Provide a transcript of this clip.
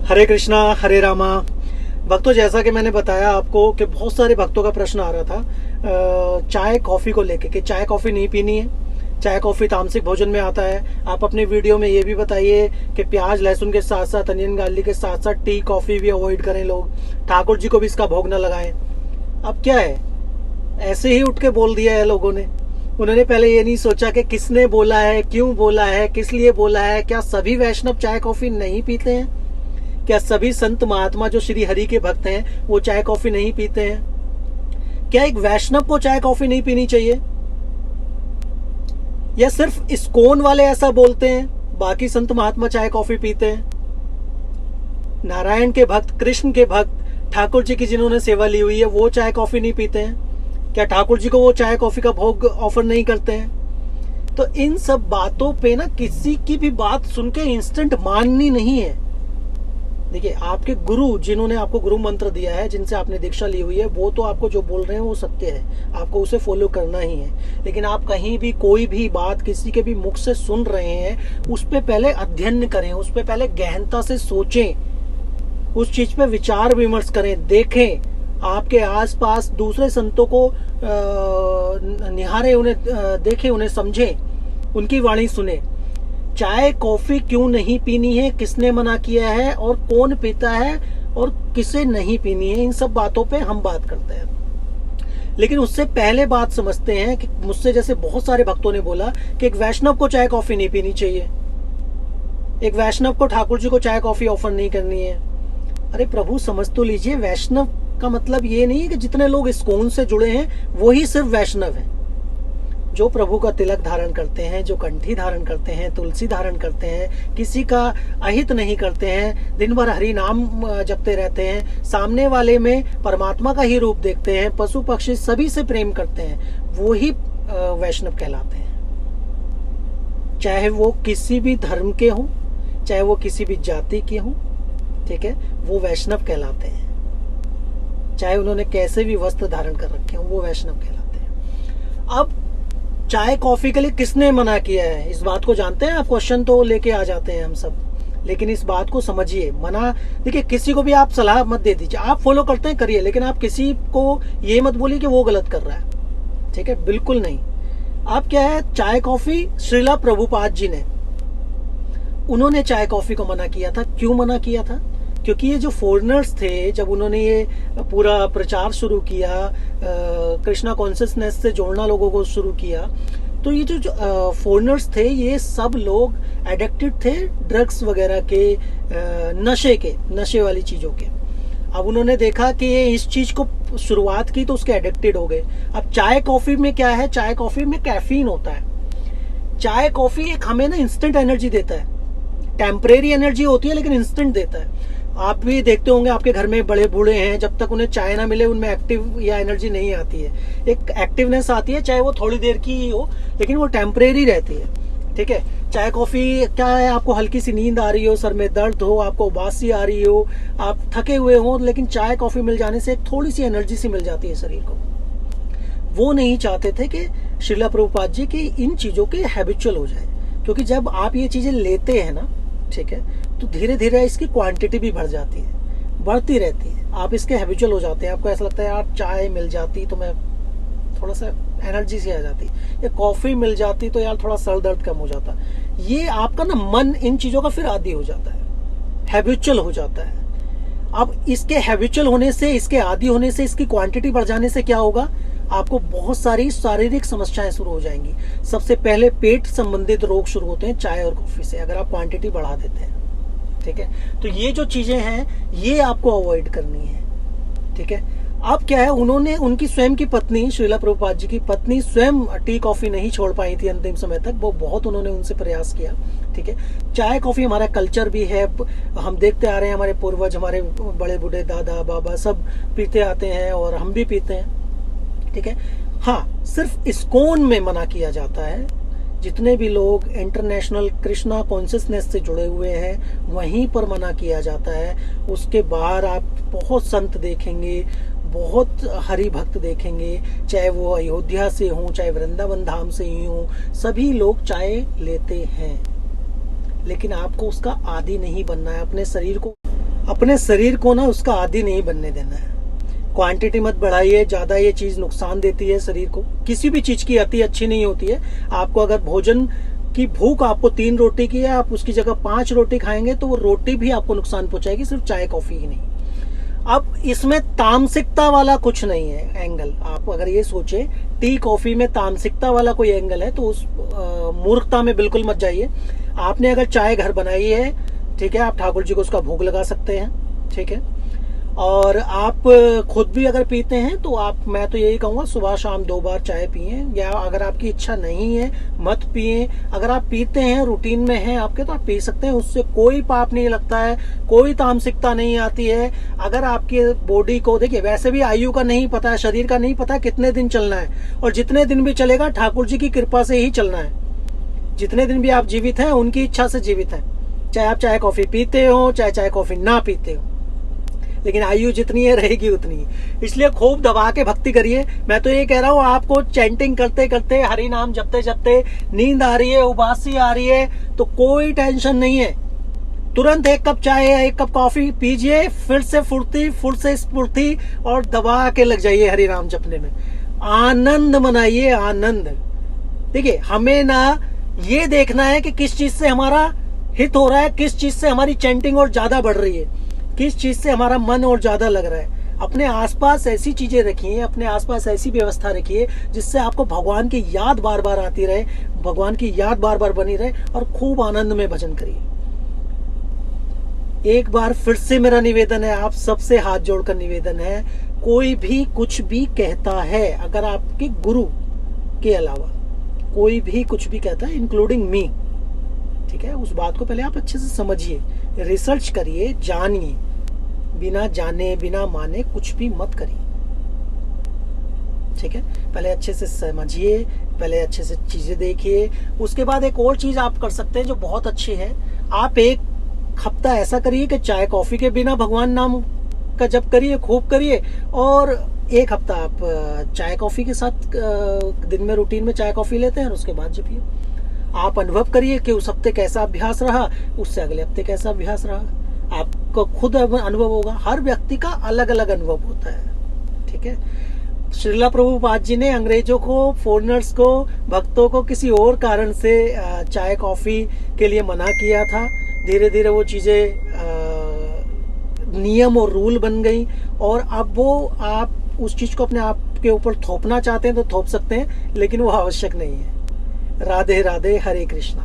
हरे कृष्णा हरे रामा। भक्तों, जैसा कि मैंने बताया आपको कि बहुत सारे भक्तों का प्रश्न आ रहा था चाय कॉफ़ी को लेके कि चाय कॉफ़ी नहीं पीनी है, चाय कॉफ़ी तामसिक भोजन में आता है। आप अपने वीडियो में ये भी बताइए कि प्याज लहसुन के साथ साथ अनियन गार्लिक के साथ साथ टी कॉफ़ी भी अवॉइड करें लोग, ठाकुर जी को भी इसका भोग न लगाएं। अब क्या है, ऐसे ही उठ के बोल दिया है लोगों ने। उन्होंने पहले ये नहीं सोचा कि किसने बोला है, क्यों बोला है, किस लिए बोला है। क्या सभी वैष्णव चाय कॉफ़ी नहीं पीते हैं? क्या सभी संत महात्मा जो श्री हरि के भक्त हैं वो चाय कॉफी नहीं पीते हैं? क्या एक वैष्णव को चाय कॉफी नहीं पीनी चाहिए? या सिर्फ इस्कॉन वाले ऐसा बोलते हैं, बाकी संत महात्मा चाय कॉफी पीते हैं? नारायण के भक्त, कृष्ण के भक्त, ठाकुर जी की जिन्होंने सेवा ली हुई है वो चाय कॉफी नहीं पीते हैं? क्या ठाकुर जी को वो चाय कॉफी का भोग ऑफर नहीं करते हैं? तो इन सब बातों पे ना किसी की भी बात सुन के इंस्टेंट माननी नहीं है। देखिए, आपके गुरु जिन्होंने आपको गुरु मंत्र दिया है, जिनसे आपने दीक्षा ली हुई है, वो तो आपको जो बोल रहे हैं वो सत्य है, आपको उसे फॉलो करना ही है। लेकिन आप कहीं भी कोई भी बात किसी के भी मुख से सुन रहे हैं, उस पर पहले अध्ययन करें, उस पर पहले गहनता से सोचें, उस चीज पे विचार विमर्श करें, देखें। आपके आसपास दूसरे संतों को निहारे, उन्हें देखें, उन्हें समझें, उनकी वाणी सुने। चाय कॉफी क्यों नहीं पीनी है, किसने मना किया है और कौन पीता है और किसे नहीं पीनी है, इन सब बातों पे हम बात करते हैं। लेकिन उससे पहले बात समझते हैं कि मुझसे जैसे बहुत सारे भक्तों ने बोला कि एक वैष्णव को चाय कॉफी नहीं पीनी चाहिए, एक वैष्णव को ठाकुर जी को चाय कॉफी ऑफर नहीं करनी है। अरे प्रभु, समझ तो लीजिए, वैष्णव का मतलब ये नहीं है कि जितने लोग इस्कॉन से जुड़े हैं वही सिर्फ वैष्णव है। जो प्रभु का तिलक धारण करते हैं, जो कंठी धारण करते हैं, तुलसी धारण करते हैं, किसी का अहित नहीं करते हैं, दिन भर हरि नाम जपते रहते हैं, सामने वाले में परमात्मा का ही रूप देखते हैं, पशु पक्षी सभी से प्रेम करते हैं, वो ही वैष्णव कहलाते हैं। चाहे वो किसी भी धर्म के हों, चाहे वो किसी भी जाति के हों, ठीक है, वो वैष्णव कहलाते हैं। चाहे उन्होंने कैसे भी वस्त्र धारण कर रखे हों, वो वैष्णव कहलाते हैं। अब चाय कॉफी के लिए किसने मना किया है, इस बात को जानते हैं आप? क्वेश्चन तो लेके आ जाते हैं हम सब, लेकिन इस बात को समझिए। मना, देखिए, किसी को भी आप सलाह मत दे दीजिए, आप फॉलो करते हैं करिए, लेकिन आप किसी को ये मत बोलिए कि वो गलत कर रहा है, ठीक है? बिल्कुल नहीं। आप क्या है, चाय कॉफी श्रीला प्रभुपाद जी ने, उन्होंने चाय कॉफी को मना किया था। क्यों मना किया था? क्योंकि ये जो फॉरेनर्स थे, जब उन्होंने ये पूरा प्रचार शुरू किया, कृष्णा कॉन्शियसनेस से जोड़ना लोगों को शुरू किया, तो ये जो फॉरेनर्स थे, ये सब लोग एडिक्टेड थे ड्रग्स वगैरह के, नशे वाली चीज़ों के। अब उन्होंने देखा कि ये इस चीज़ को शुरुआत की तो उसके एडिक्टेड हो गए। अब चाय कॉफ़ी में क्या है, चाय कॉफ़ी में कैफीन होता है। चाय कॉफ़ी एक हमें ना इंस्टेंट एनर्जी देता है, टेम्परेरी एनर्जी होती है लेकिन इंस्टेंट देता है। आप भी देखते होंगे, आपके घर में बड़े बूढ़े हैं, जब तक उन्हें चाय ना मिले उनमें एक्टिव या एनर्जी नहीं आती है। एक एक्टिवनेस आती है, चाहे वो थोड़ी देर की ही हो, लेकिन वो टेम्परेरी रहती है, ठीक है? चाय कॉफ़ी क्या है, आपको हल्की सी नींद आ रही हो, सर में दर्द हो, आपको उबासी आ रही हो, आप थके हुए हो, लेकिन चाय कॉफ़ी मिल जाने से एक थोड़ी सी एनर्जी सी मिल जाती है शरीर को। वो नहीं चाहते थे कि श्रीला प्रभुपाद जी की इन चीज़ों के हैबिचुअल हो जाए, क्योंकि जब आप ये चीज़ें लेते हैं ना, ठीक है, तो धीरे धीरे इसकी क्वांटिटी भी बढ़ जाती है, बढ़ती रहती है। आप इसके हैबिचुअल हो जाते हैं, आपको ऐसा लगता है यार चाय मिल जाती तो मैं थोड़ा सा एनर्जी से आ जाती, या कॉफ़ी मिल जाती तो यार थोड़ा सर दर्द कम हो जाता। ये आपका ना मन इन चीज़ों का फिर आदी हो जाता है, हैबिचुअल हो जाता है। अब इसके हैबिचुअल होने से, इसके आदी होने से, इसकी क्वांटिटी बढ़ जाने से क्या होगा, आपको बहुत सारी शारीरिक समस्याएं शुरू हो जाएंगी। सबसे पहले पेट संबंधित रोग शुरू होते हैं चाय और कॉफी से, अगर आप क्वांटिटी बढ़ा देते हैं, ठीक है? तो ये जो चीजें हैं ये आपको अवॉइड करनी है, ठीक है? अब क्या है, उन्होंने, उनकी स्वयं की पत्नी, श्रीला प्रभुपाद जी की पत्नी स्वयं टी कॉफी नहीं छोड़ पाई थी अंतिम समय तक। वो बहुत उन्होंने उनसे प्रयास किया, ठीक है? चाय कॉफी हमारा कल्चर भी है, हम देखते आ रहे हैं, हमारे पूर्वज, हमारे बड़े बूढ़े दादा बाबा सब पीते आते हैं और हम भी पीते हैं, ठीक है? हाँ, सिर्फ इस्कॉन में मना किया जाता है। जितने भी लोग इंटरनेशनल कृष्णा कॉन्शियसनेस से जुड़े हुए हैं वहीं पर मना किया जाता है। उसके बाहर आप बहुत संत देखेंगे, बहुत हरि भक्त देखेंगे, चाहे वो अयोध्या से हों, चाहे वृंदावन धाम से ही हों, सभी लोग चाय लेते हैं। लेकिन आपको उसका आदी नहीं बनना है, अपने शरीर को अपने शरीर को ना उसका आदी नहीं बनने देना है। क्वांटिटी मत बढ़ाइए, ज़्यादा ये चीज़ नुकसान देती है शरीर को। किसी भी चीज़ की अति अच्छी नहीं होती है। आपको अगर भोजन की भूख आपको 3 रोटी की है, आप उसकी जगह 5 रोटी खाएंगे तो वो रोटी भी आपको नुकसान पहुंचाएगी, सिर्फ चाय कॉफ़ी ही नहीं। अब इसमें तामसिकता वाला कुछ नहीं है एंगल। आप अगर ये सोचे टी कॉफ़ी में तामसिकता वाला कोई एंगल है तो उस मूर्खता में बिल्कुल मत जाइए। आपने अगर चाय घर बनाई है, ठीक है, आप ठाकुर जी को उसका भोग लगा सकते हैं, ठीक है। और आप खुद भी अगर पीते हैं तो मैं तो यही कहूँगा सुबह शाम 2 बार चाय पिए, या अगर आपकी इच्छा नहीं है मत पिए। अगर आप पीते हैं, रूटीन में है आपके, तो आप पी सकते हैं, उससे कोई पाप नहीं लगता है, कोई तामसिकता नहीं आती है। अगर आपकी बॉडी को, देखिए वैसे भी आयु का नहीं पता है, शरीर का नहीं पता है कितने दिन चलना है, और जितने दिन भी चलेगा ठाकुर जी की कृपा से ही चलना है। जितने दिन भी आप जीवित हैं उनकी इच्छा से जीवित हैं, चाहे आप चाय कॉफ़ी पीते हो चाहे चाय कॉफ़ी ना पीते हो, लेकिन आयु जितनी है रहेगी उतनी। इसलिए खूब दबा के भक्ति करिए। मैं तो ये कह रहा हूँ, आपको चैंटिंग करते करते, हरि नाम जपते जपते नींद आ रही है, उबासी आ रही है, तो कोई टेंशन नहीं है। तुरंत 1 कप चाय या 1 कप कॉफी पीजिए, फिर से फुर्ती, फिर से स्फूर्ति, और दबा के लग जाइए हरि नाम जपने में। आनंद मनाइए, आनंद। देखिए हमें ना ये देखना है कि किस चीज से हमारा हित हो रहा है, किस चीज से हमारी चैंटिंग और ज्यादा बढ़ रही है, किस चीज से हमारा मन और ज्यादा लग रहा है। अपने आसपास ऐसी चीजें रखिए, अपने आसपास ऐसी व्यवस्था रखिए जिससे आपको भगवान की याद बार बार आती रहे, भगवान की याद बार बार बनी रहे, और खूब आनंद में भजन करिए। एक बार फिर से मेरा निवेदन है, आप सबसे हाथ जोड़कर निवेदन है, कोई भी कुछ भी कहता है, अगर आपके गुरु के अलावा कोई भी कुछ भी कहता है, इंक्लूडिंग मी, ठीक है, उस बात को पहले आप अच्छे से समझिए, रिसर्च करिए, जानिए। बिना जाने बिना माने कुछ भी मत करिए, ठीक है। पहले अच्छे से समझिए, पहले अच्छे से चीजें देखिए। उसके बाद एक और चीज आप कर सकते हैं जो बहुत अच्छी है, आप 1 हफ्ता ऐसा करिए कि चाय कॉफी के बिना भगवान नाम का जप करिए, खूब करिए, और 1 हफ्ता आप चाय कॉफी के साथ दिन में रूटीन में चाय कॉफी लेते हैं और उसके बाद जपिए। आप अनुभव करिए कि उस हफ्ते कैसा अभ्यास रहा, उससे अगले हफ्ते कैसा अभ्यास रहा, आपको खुद अनुभव होगा। हर व्यक्ति का अलग अलग अनुभव होता है, ठीक है। श्रीला प्रभुपाद जी ने अंग्रेजों को, फॉरेनर्स को, भक्तों को किसी और कारण से चाय कॉफी के लिए मना किया था। धीरे धीरे वो चीजें नियम और रूल बन गई, और अब वो आप उस चीज को अपने आप के ऊपर थोपना चाहते हैं तो थोप सकते हैं, लेकिन वो आवश्यक नहीं है। राधे राधे, हरे कृष्णा।